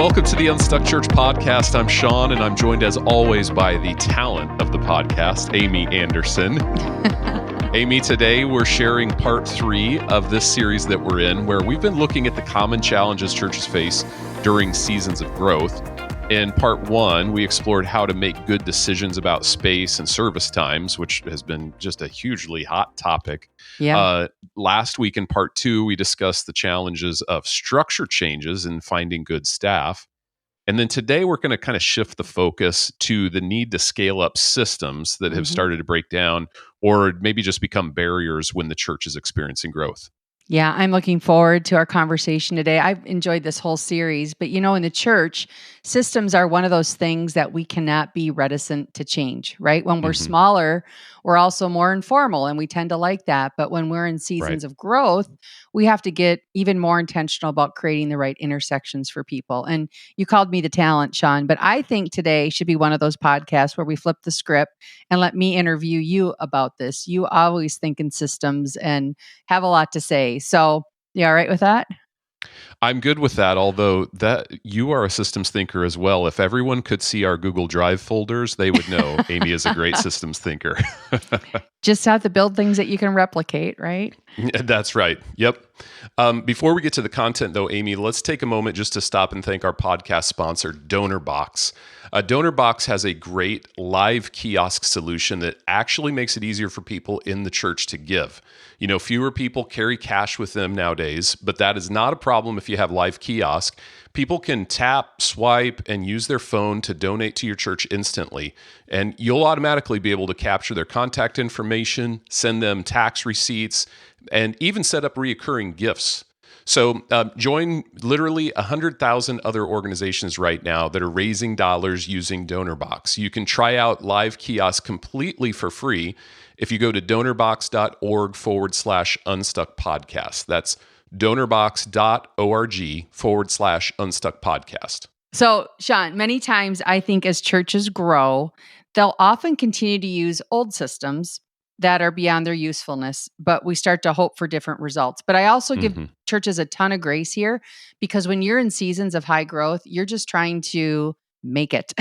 Welcome to the Unstuck Church podcast. I'm Sean, and I'm joined as always by the talent of the podcast, Amy Anderson. Amy, today we're sharing part 3 of this series that we're in, where we've been looking at the common challenges churches face during seasons of growth. In part 1, we explored how to make good decisions about space and service times, which has been just a hugely hot topic. Yeah. Last week in part 2, we discussed the challenges of structure changes in finding good staff. And then today we're going to kind of shift the focus to the need to scale up systems that have started to break down or maybe just become barriers when the church is experiencing growth. Yeah, I'm looking forward to our conversation today. I've enjoyed this whole series, but in the church, systems are one of those things that we cannot be reticent to change, right? When we're smaller, we're also more informal and we tend to like that. But when we're in seasons of growth, we have to get even more intentional about creating the right intersections for people. And you called me the talent, Sean, but I think today should be one of those podcasts where we flip the script and let me interview you about this. You always think in systems and have a lot to say. So, you all right with that? I'm good with that, although that you are a systems thinker as well. If everyone could see our Google Drive folders, they would know Amy is a great systems thinker. Just have to build things that you can replicate, right? That's right. Yep. Before we get to the content, though, Amy, let's take a moment just to stop and thank our podcast sponsor, Donorbox. Donorbox has a great live kiosk solution that actually makes it easier for people in the church to give. Fewer people carry cash with them nowadays, but that is not a problem if you have live kiosk. People can tap, swipe, and use their phone to donate to your church instantly. And you'll automatically be able to capture their contact information, send them tax receipts, and even set up reoccurring gifts. So join literally 100,000 other organizations right now that are raising dollars using Donorbox. You can try out live kiosk completely for free if you go to donorbox.org/unstuckpodcast. That's donorbox.org/unstuckpodcast. So, Sean, many times I think as churches grow, they'll often continue to use old systems that are beyond their usefulness, but we start to hope for different results. But I also give churches a ton of grace here, because when you're in seasons of high growth, you're just trying to make it,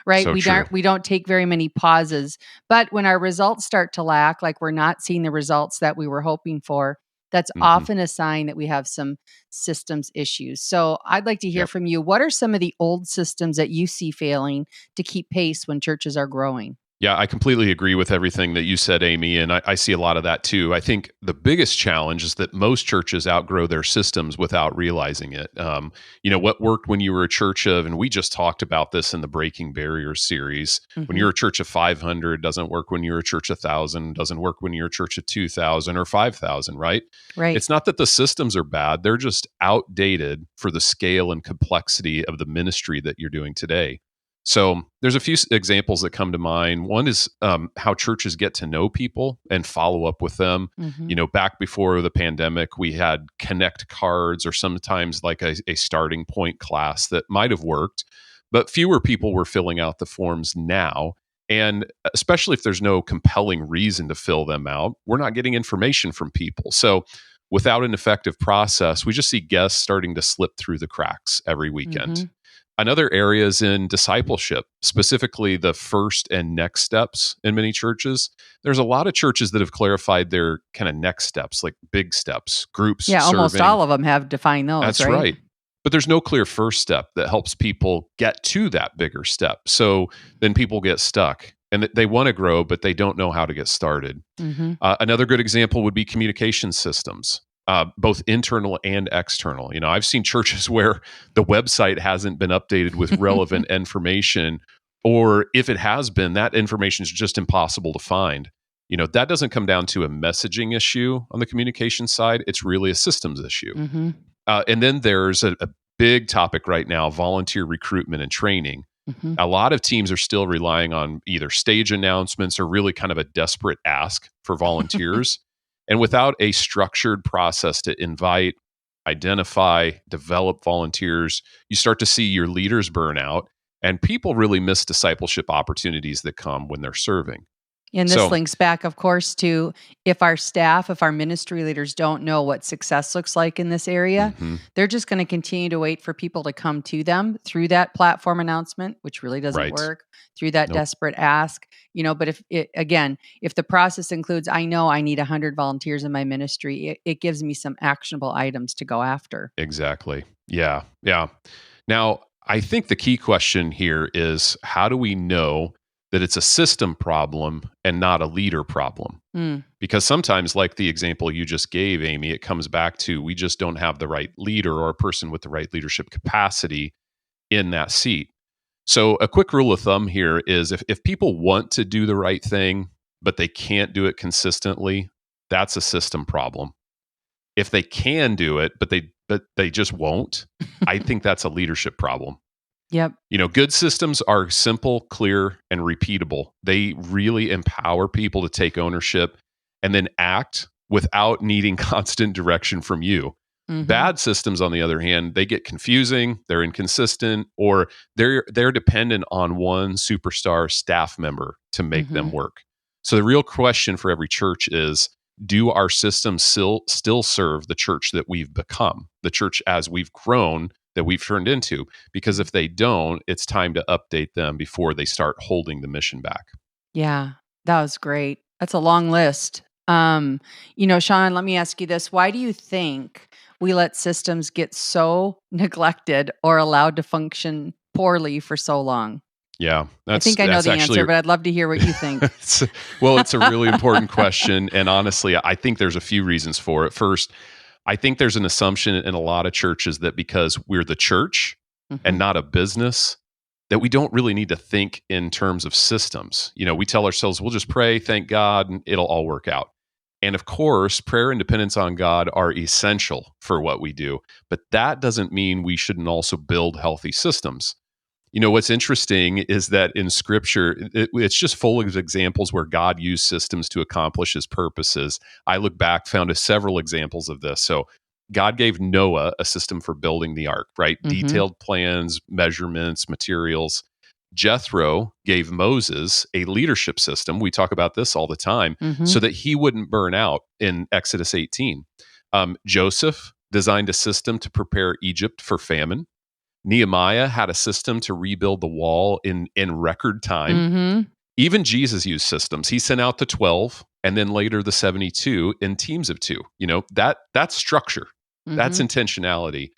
right? So We don't take very many pauses. But when our results start to lack, like we're not seeing the results that we were hoping for, that's often a sign that we have some systems issues. So I'd like to hear from you. What are some of the old systems that you see failing to keep pace when churches are growing? Yeah, I completely agree with everything that you said, Amy, and I see a lot of that too. I think the biggest challenge is that most churches outgrow their systems without realizing it. What worked when you were a church of, and we just talked about this in the Breaking Barriers series, when you're a church of 500 doesn't work when you're a church of 1,000, doesn't work when you're a church of 2,000 or 5,000, right? Right. It's not that the systems are bad, they're just outdated for the scale and complexity of the ministry that you're doing today. So there's a few examples that come to mind. One is how churches get to know people and follow up with them. Back before the pandemic, we had connect cards or sometimes like a starting point class that might have worked, but fewer people were filling out the forms now. And especially if there's no compelling reason to fill them out, we're not getting information from people. So without an effective process, we just see guests starting to slip through the cracks every weekend. Another area is in discipleship, specifically the first and next steps in many churches. There's a lot of churches that have clarified their kind of next steps, like big steps, groups. Yeah, almost all of them have defined those. That's right. But there's no clear first step that helps people get to that bigger step. So then people get stuck and they want to grow, but they don't know how to get started. Another good example would be communication systems. Both internal and external. I've seen churches where the website hasn't been updated with relevant information, or if it has been, that information is just impossible to find. That doesn't come down to a messaging issue on the communication side. It's really a systems issue. And then there's a big topic right now, volunteer recruitment and training. A lot of teams are still relying on either stage announcements or really kind of a desperate ask for volunteers. And without a structured process to invite, identify, develop volunteers, you start to see your leaders burn out, and people really miss discipleship opportunities that come when they're serving. And this So, links back, of course, to if our ministry leaders don't know what success looks like in this area, mhm, they're just going to continue to wait for people to come to them through that platform announcement, which really doesn't right. work, through that Nope. desperate ask. But if the process includes, I know I need 100 volunteers in my ministry, it gives me some actionable items to go after. Exactly. Yeah. Yeah. Now, I think the key question here is how do we know that it's a system problem and not a leader problem? Mm, Because sometimes, like the example you just gave, Amy, it comes back to we just don't have the right leader or a person with the right leadership capacity in that seat. So, a quick rule of thumb here is if people want to do the right thing, but they can't do it consistently, that's a system problem. If they can do it, but they just won't, I think that's a leadership problem. yep. Good systems are simple, clear, and repeatable. They really empower people to take ownership and then act without needing constant direction from you. Hmm. Bad systems, on the other hand, they get confusing, they're inconsistent, or they're dependent on one superstar staff member to make them Hmm. work. So the real question for every church is, do our systems still serve the church that we've become, the church as we've grown, that we've turned into? Because if they don't, it's time to update them before they start holding the mission back. Yeah, that was great. That's a long list. Sean, let me ask you this. Why do you think we let systems get so neglected or allowed to function poorly for so long? Yeah, I that's think I know that's the answer, actually but I'd love to hear what you think. it's, well, it's a really important question, and honestly, I think there's a few reasons for it. First, I think there's an assumption in a lot of churches that because we're the church and Hmm. not a business, that we don't really need to think in terms of systems. We tell ourselves we'll just pray, thank God, and it'll all work out. And of course, prayer and dependence on God are essential for what we do, but that doesn't mean we shouldn't also build healthy systems. What's interesting is that in scripture, it's just full of examples where God used systems to accomplish his purposes. I look back, found several examples of this. So, God gave Noah a system for building the ark, right? Hmm. Detailed plans, measurements, materials. Jethro gave Moses a leadership system. We talk about this all the time so Hmm. that he wouldn't burn out in Exodus 18. Joseph designed a system to prepare Egypt for famine. Nehemiah had a system to rebuild the wall in record time. Hmm. Even Jesus used systems. He sent out the 12 and then later the 72 in teams of two. That's structure. That's Hmm. intentionality.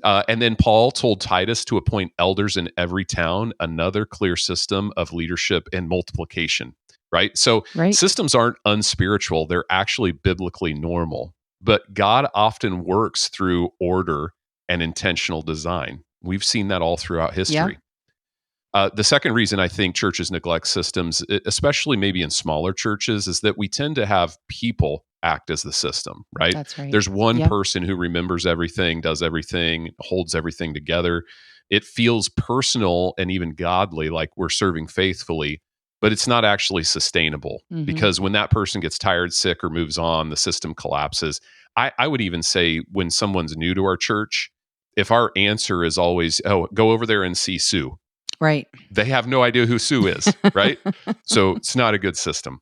And then Paul told Titus to appoint elders in every town, another clear system of leadership and multiplication, right? So Right. systems aren't unspiritual, they're actually biblically normal. But God often works through order and intentional design. We've seen that all throughout Yeah, history. The second reason I think churches neglect systems, especially maybe in smaller churches, is that we tend to have people act as the system, right? that's right. There's one Yep. person who remembers everything, does everything, holds everything together. It feels personal and even godly, like we're serving faithfully, but it's not actually sustainable Hmm. because when that person gets tired, sick, or moves on, the system collapses. I would even say when someone's new to our church, if our answer is always, oh, go over there and see Sue, Right. they have no idea who Sue is, right? So it's not a good system.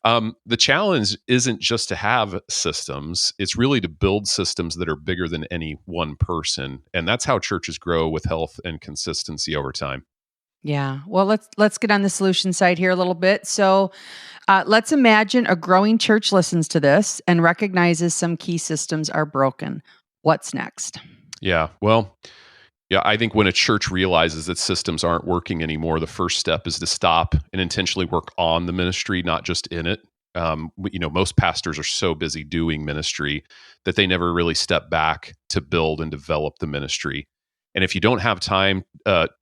The challenge isn't just to have systems, it's really to build systems that are bigger than any one person. And that's how churches grow with health and consistency over time. Yeah. Well, let's get on the solution side here a little bit. So, let's imagine a growing church listens to this and recognizes some key systems are broken. What's next? Yeah. Well, yeah, I think when a church realizes that systems aren't working anymore, the first step is to stop and intentionally work on the ministry, not just in it. Most pastors are so busy doing ministry that they never really step back to build and develop the ministry. And if you don't have time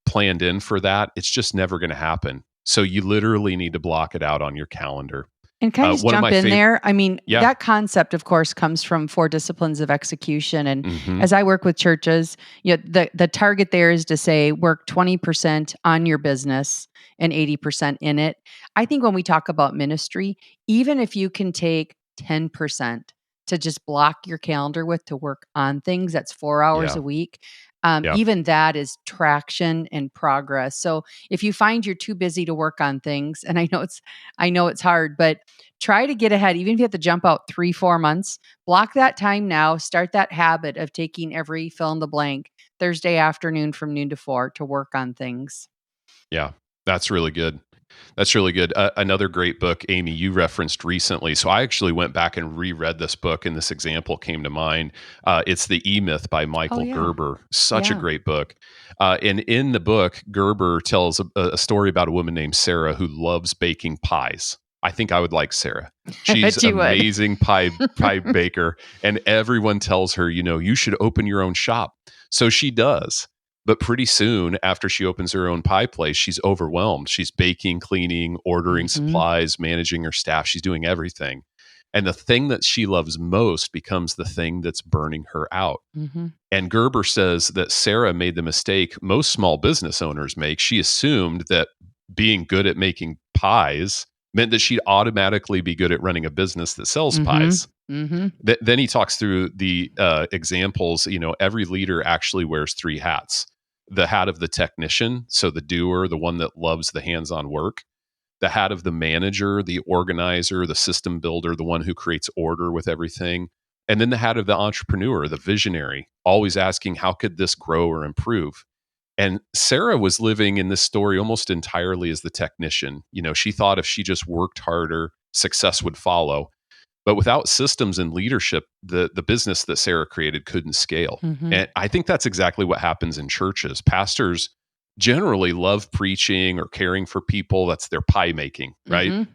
planned in for that, it's just never going to happen. So you literally need to block it out on your calendar. And can I just One of jump my in favorite, there? I mean, yeah, that concept, of course, comes from four disciplines of execution. And hmm as I work with churches, the target there is to say work 20% on your business and 80% in it. I think when we talk about ministry, even if you can take 10% to just block your calendar with to work on things, that's 4 hours yeah, a week. Yeah. Even that is traction and progress. So if you find you're too busy to work on things, and I know it's hard, but try to get ahead. Even if you have to jump out 3-4 months, block that time now. Start that habit of taking every fill in the blank Thursday afternoon from noon to 4 to work on things. Yeah. That's really good. That's really good. Another great book, Amy, you referenced recently. So I actually went back and reread this book, and this example came to mind. It's The E Myth by Oh Michael yeah, Gerber. Such a yeah. great book. And in the book, Gerber tells a story about a woman named Sarah who loves baking pies. I think I would like Sarah. I She's bet you would. amazing pie baker, and everyone tells her, you should open your own shop. So she does. But pretty soon after she opens her own pie place, she's overwhelmed. She's baking, cleaning, ordering Mm-hmm. supplies, managing her staff. She's doing everything. And the thing that she loves most becomes the thing that's burning her out. Mm-hmm. And Gerber says that Sarah made the mistake most small business owners make. She assumed that being good at making pies meant that she'd automatically be good at running a business that sells pies. Mm-hmm. Then he talks through the examples. Every leader actually wears three hats: the hat of the technician, so the doer, the one that loves the hands-on work; the hat of the manager, the organizer, the system builder, the one who creates order with everything; and then the hat of the entrepreneur, the visionary, always asking, how could this grow or improve? And Sarah was living in this story almost entirely as the technician. She thought if she just worked harder, success would follow. But without systems and leadership, the business that Sarah created couldn't scale. Mm-hmm. And I think that's exactly what happens in churches. Pastors generally love preaching or caring for people. That's their pie making, right? Mm-hmm.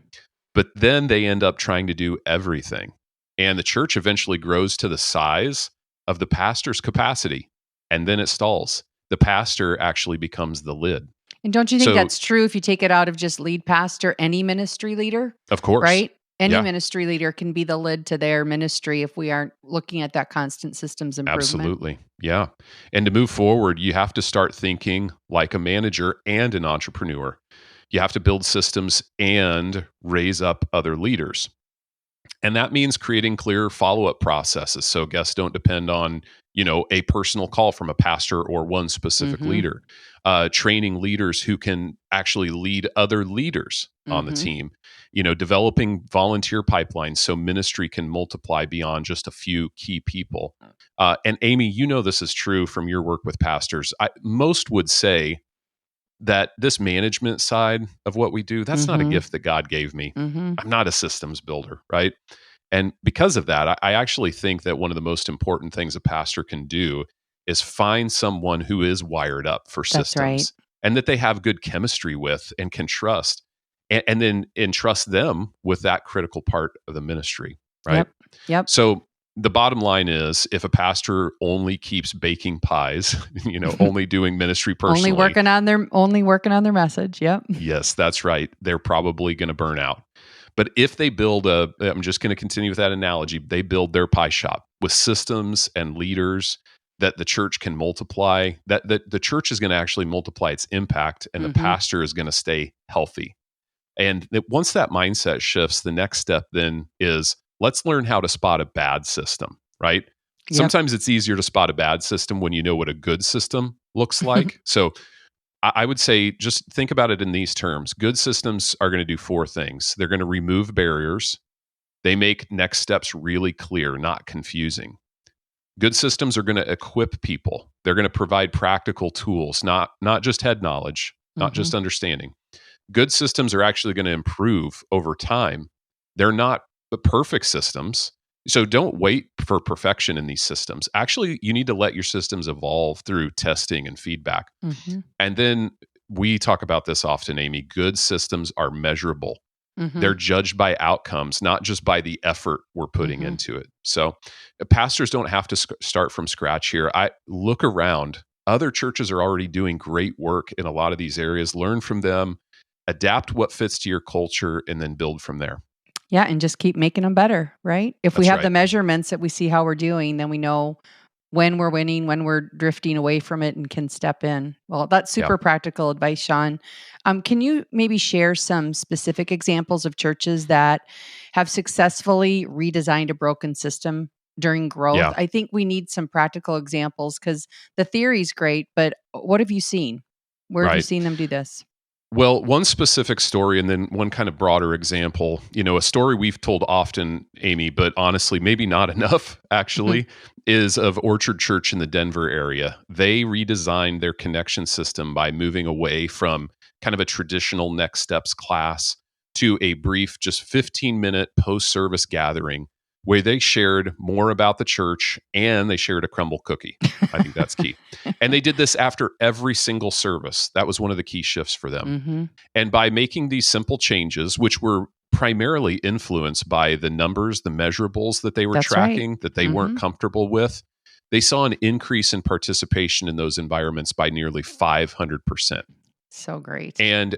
But then they end up trying to do everything. And the church eventually grows to the size of the pastor's capacity. And then it stalls. The pastor actually becomes the lid. And don't you think So, that's true if you take it out of just lead pastor, any ministry leader, of course, right? Any yeah, ministry leader can be the lid to their ministry if we aren't looking at that constant systems improvement. absolutely. Yeah. And to move forward, you have to start thinking like a manager and an entrepreneur. You have to build systems and raise up other leaders. And that means creating clear follow-up processes so guests don't depend on, a personal call from a pastor or one specific Mm-hmm. leader. Training leaders who can actually lead other leaders on the Mm-hmm. team. Developing volunteer pipelines so ministry can multiply beyond just a few key people. And Amy, this is true from your work with pastors. Most would say that this management side of what we do, that's not a Mm-hmm. gift that God gave me. Mm-hmm. I'm not a systems builder, right? And because of that, I actually think that one of the most important things a pastor can do is find someone who is wired up for That's right. systems and that they have good chemistry with and can trust, and then entrust them with that critical part of the ministry, right? Yep. Yep. So the bottom line is, if a pastor only keeps baking pies, only doing ministry personally, only working on their message. Yep. yes, that's right, they're probably going to burn out. But if they I'm just going to continue with that analogy, they build their pie shop with systems and leaders that the church can multiply, that the church is going to actually multiply its impact, and the Mm-hmm. pastor is going to stay healthy. And once that mindset shifts, the next step then is, let's learn how to spot a bad system, right? Yep. Sometimes it's easier to spot a bad system when you know what a good system looks like. So I would say, just think about it in these terms. Good systems are going to do four things. They're going to remove barriers. They make next steps really clear, not confusing. Good systems are going to equip people. They're going to provide practical tools, not just head knowledge, not Mm-hmm. just understanding. Good systems are actually going to improve over time. They're not the perfect systems. So don't wait for perfection in these systems. Actually, you need to let your systems evolve through testing and feedback. Mm-hmm. And then we talk about this often, Amy. Good systems are measurable. Mm-hmm. They're judged by outcomes, not just by the effort we're putting Mm-hmm. into it. So pastors don't have to start from scratch here. I look around. Other churches are already doing great work in a lot of these areas. Learn from them, adapt what fits to your culture, and then build from there. Yeah, and just keep making them better, right? If we That's have the right. measurements that we see how we're doing, then we know when we're winning, when we're drifting away from it, and can step in. Well, that's Yeah. super practical advice, Sean. Can you maybe share some specific examples of churches that have successfully redesigned a broken system during growth. Yeah. I think we need some practical examples because the theory's great, but what have you seen? Where have you Right. seen them do this? Well, one specific story and then one kind of broader example, a story we've told often, Amy, but honestly, maybe not enough actually, is of Orchard Church in the Denver area. They redesigned their connection system by moving away from kind of a traditional next steps class to a brief, just 15-minute post service gathering where they shared more about the church and they shared a crumble cookie. I think that's key. And they did this after every single service. That was one of the key shifts for them. Mm-hmm. And by making these simple changes, which were primarily influenced by the numbers, the measurables that they were That's tracking right. that they weren't comfortable with, they saw an increase in participation in those environments by nearly 500%. So great. And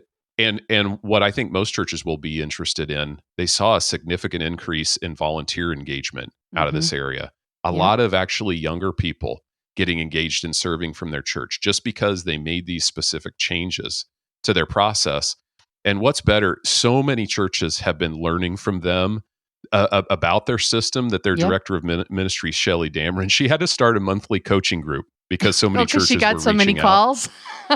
what I think most churches will be interested in, they saw a significant increase in volunteer engagement out of this area. A lot of actually younger people getting engaged in serving from their church just because they made these specific changes to their process. And what's better, so many churches have been learning from them about their system that their director of ministry, Shelley Dameron, she had to start a monthly coaching group because so many churches she got were so many reaching calls.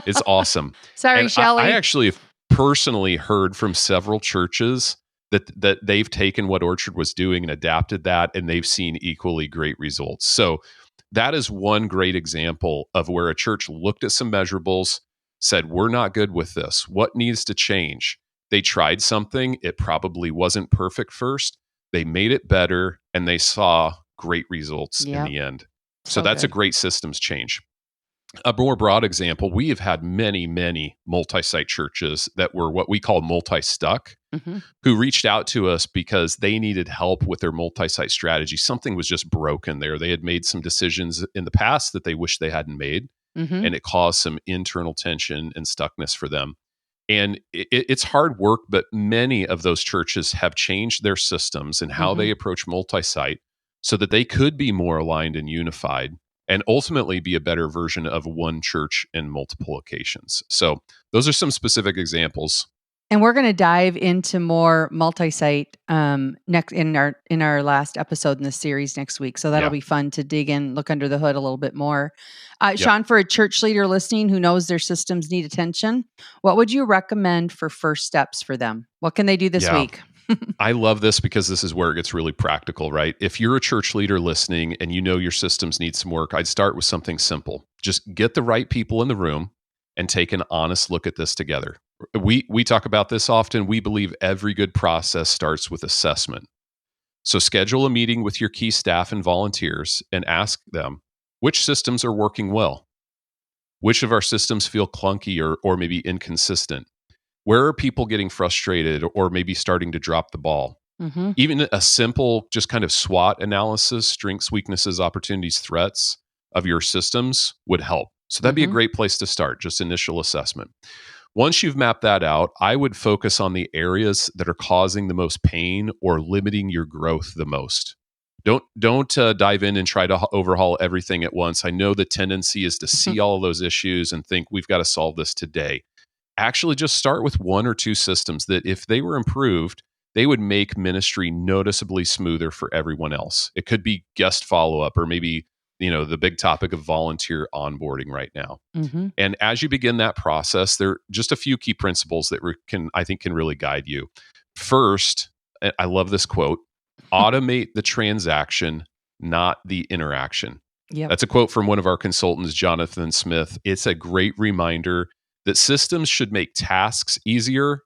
It's awesome. Sorry, And Shelley. I actually have personally heard from several churches that they've taken what Orchard was doing and adapted that, and they've seen equally great results. So that is one great example of where a church looked at some measurables, said, we're not good with this. What needs to change? They tried something. It probably wasn't perfect first. They made it better, and they saw great results in the end. So that's a great systems change. A more broad example, we have had many, many multi-site churches that were what we call multi-stuck, who reached out to us because they needed help with their multi-site strategy. Something was just broken there. They had made some decisions in the past that they wish they hadn't made, and it caused some internal tension and stuckness for them. And it's hard work, but many of those churches have changed their systems and how they approach multi-site so that they could be more aligned and unified and ultimately be a better version of one church in multiple locations. So those are some specific examples. And we're going to dive into more multi-site next in our last episode in the series next week. So that'll be fun to dig in, look under the hood a little bit more. Sean, for a church leader listening who knows their systems need attention, what would you recommend for first steps for them? What can they do this week? I love this because this is where it gets really practical, right? If you're a church leader listening and you know your systems need some work, I'd start with something simple. Just get the right people in the room and take an honest look at this together. We talk about this often. We believe every good process starts with assessment. So schedule a meeting with your key staff and volunteers and ask them, which systems are working well? Which of our systems feel clunky or maybe inconsistent? Where are people getting frustrated or maybe starting to drop the ball? Even a simple, just kind of SWOT analysis, strengths, weaknesses, opportunities, threats of your systems would help. So that'd be a great place to start, just initial assessment. Once you've mapped that out, I would focus on the areas that are causing the most pain or limiting your growth the most. Don't dive in and try to overhaul everything at once. I know the tendency is to see all of those issues and think we've got to solve this today. Actually, just start with one or two systems that if they were improved, they would make ministry noticeably smoother for everyone else. It could be guest follow-up or maybe, the big topic of volunteer onboarding right now. And as you begin that process, there are just a few key principles that I think can really guide you. First, I love this quote, automate the transaction, not the interaction. That's a quote from one of our consultants, Jonathan Smith. It's a great reminder that systems should make tasks easier,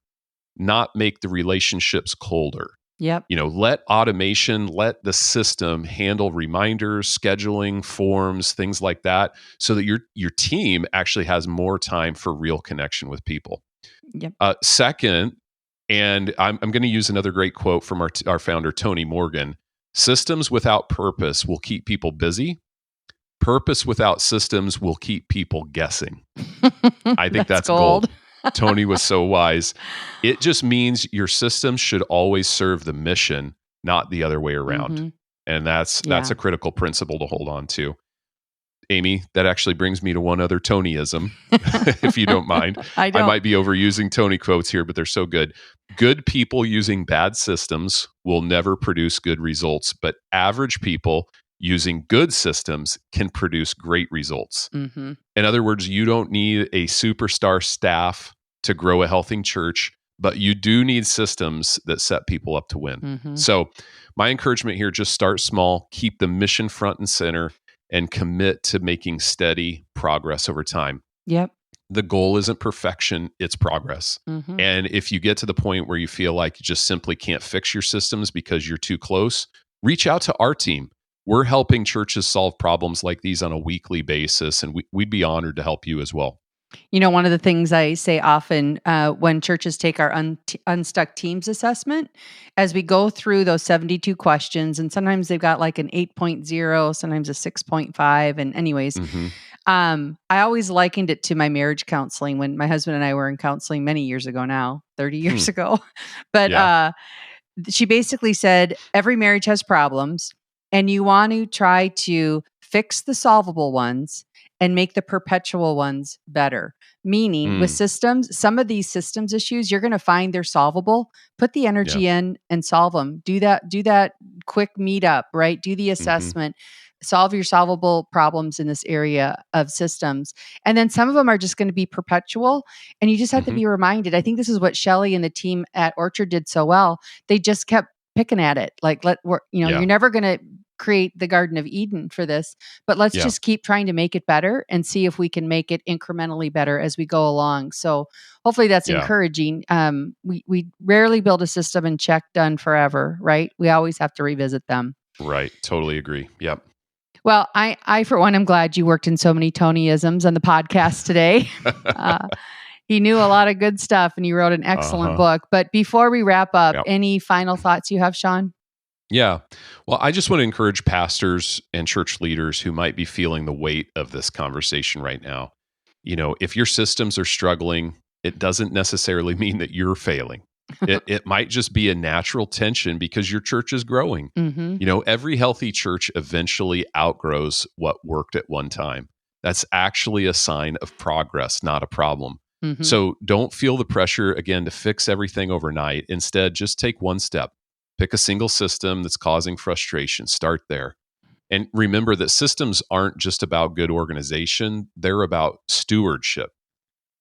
not make the relationships colder. Let automation, let the system handle reminders, scheduling, forms, things like that, so that your team actually has more time for real connection with people. Second, and I'm going to use another great quote from our founder, Tony Morgan, systems without purpose will keep people busy. Purpose without systems will keep people guessing. I think that's gold. Tony was so wise. It just means your system should always serve the mission, not the other way around. And that's a critical principle to hold on to. Amy, that actually brings me to one other Tonyism, if you don't mind. I might be overusing Tony quotes here, but they're so good. Good people using bad systems will never produce good results, but average people using good systems can produce great results. Mm-hmm. In other words, you don't need a superstar staff to grow a healthy church, but you do need systems that set people up to win. Mm-hmm. So my encouragement here, just start small, keep the mission front and center, and commit to making steady progress over time. Yep. The goal isn't perfection, it's progress. Mm-hmm. And if you get to the point where you feel like you just simply can't fix your systems because you're too close, reach out to our team. We're helping churches solve problems like these on a weekly basis, and we'd be honored to help you as well. You know, one of the things I say often when churches take our Unstuck Teams assessment, as we go through those 72 questions, and sometimes they've got like an 8.0, sometimes a 6.5. And anyways, Mm-hmm. I always likened it to my marriage counseling when my husband and I were in counseling many years ago now, 30 years ago. But she basically said, every marriage has problems, and you want to try to fix the solvable ones and make the perpetual ones better. Meaning with systems, some of these systems issues, you're going to find they're solvable. Put the energy in and solve them. Do that quick meetup, right? Do the assessment. Solve your solvable problems in this area of systems. And then some of them are just going to be perpetual. And you just have to be reminded. I think this is what Shelley and the team at Orchard did so well. They just kept picking at it. Like, you're never going to create the Garden of Eden for this, but let's just keep trying to make it better and see if we can make it incrementally better as we go along. So hopefully that's encouraging. We rarely build a system and check done forever, right? We always have to revisit them. Right. Totally agree. Yep. Well, I for one, am glad you worked in so many Tony-isms on the podcast today. He knew a lot of good stuff, and he wrote an excellent book. But before we wrap up, any final thoughts you have, Sean? Yeah. Well, I just want to encourage pastors and church leaders who might be feeling the weight of this conversation right now. You know, if your systems are struggling, it doesn't necessarily mean that you're failing. It might just be a natural tension because your church is growing. You know, every healthy church eventually outgrows what worked at one time. That's actually a sign of progress, not a problem. So don't feel the pressure, again, to fix everything overnight. Instead, just take one step. Pick a single system that's causing frustration. Start there. And remember that systems aren't just about good organization. They're about stewardship.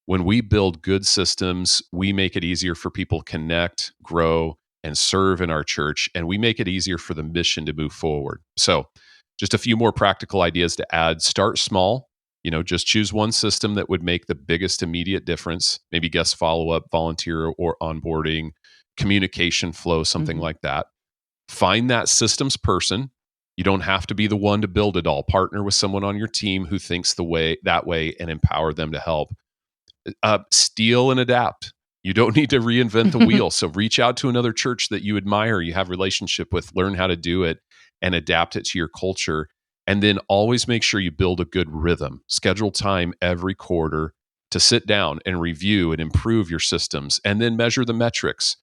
When we build good systems, we make it easier for people to connect, grow, and serve in our church. And we make it easier for the mission to move forward. So just a few more practical ideas to add. Start small. You know, just choose one system that would make the biggest immediate difference. Maybe guest follow-up, volunteer or onboarding, communication flow, something like that. Find that systems person. You don't have to be the one to build it all. Partner with someone on your team who thinks that way and empower them to help. Steal and adapt. You don't need to reinvent the wheel. So reach out to another church that you admire, you have a relationship with, learn how to do it and adapt it to your culture. And then always make sure you build a good rhythm. Schedule time every quarter to sit down and review and improve your systems, and then measure the metrics.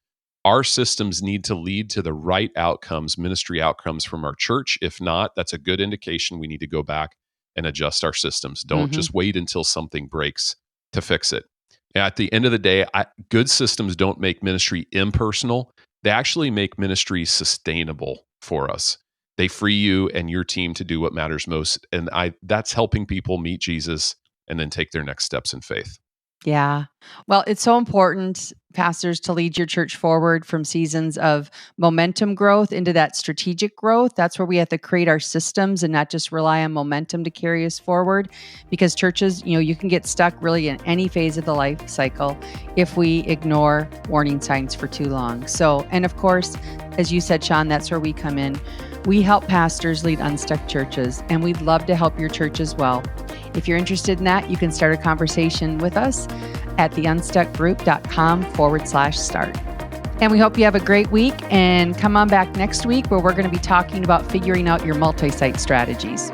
Our systems need to lead to the right outcomes, ministry outcomes from our church. If not, that's a good indication we need to go back and adjust our systems. Don't just wait until something breaks to fix it. At the end of the day, good systems don't make ministry impersonal. They actually make ministry sustainable for us. They free you and your team to do what matters most. And that's helping people meet Jesus and then take their next steps in faith. Yeah. Well, it's so important, pastors, to lead your church forward from seasons of momentum growth into that strategic growth. That's where we have to create our systems and not just rely on momentum to carry us forward. Because churches, you can get stuck really in any phase of the life cycle if we ignore warning signs for too long. So, and of course, as you said, Sean, that's where we come in. We help pastors lead unstuck churches, and we'd love to help your church as well. If you're interested in that, you can start a conversation with us at theunstuckgroup.com/start. And we hope you have a great week, and come on back next week where we're going to be talking about figuring out your multi-site strategies.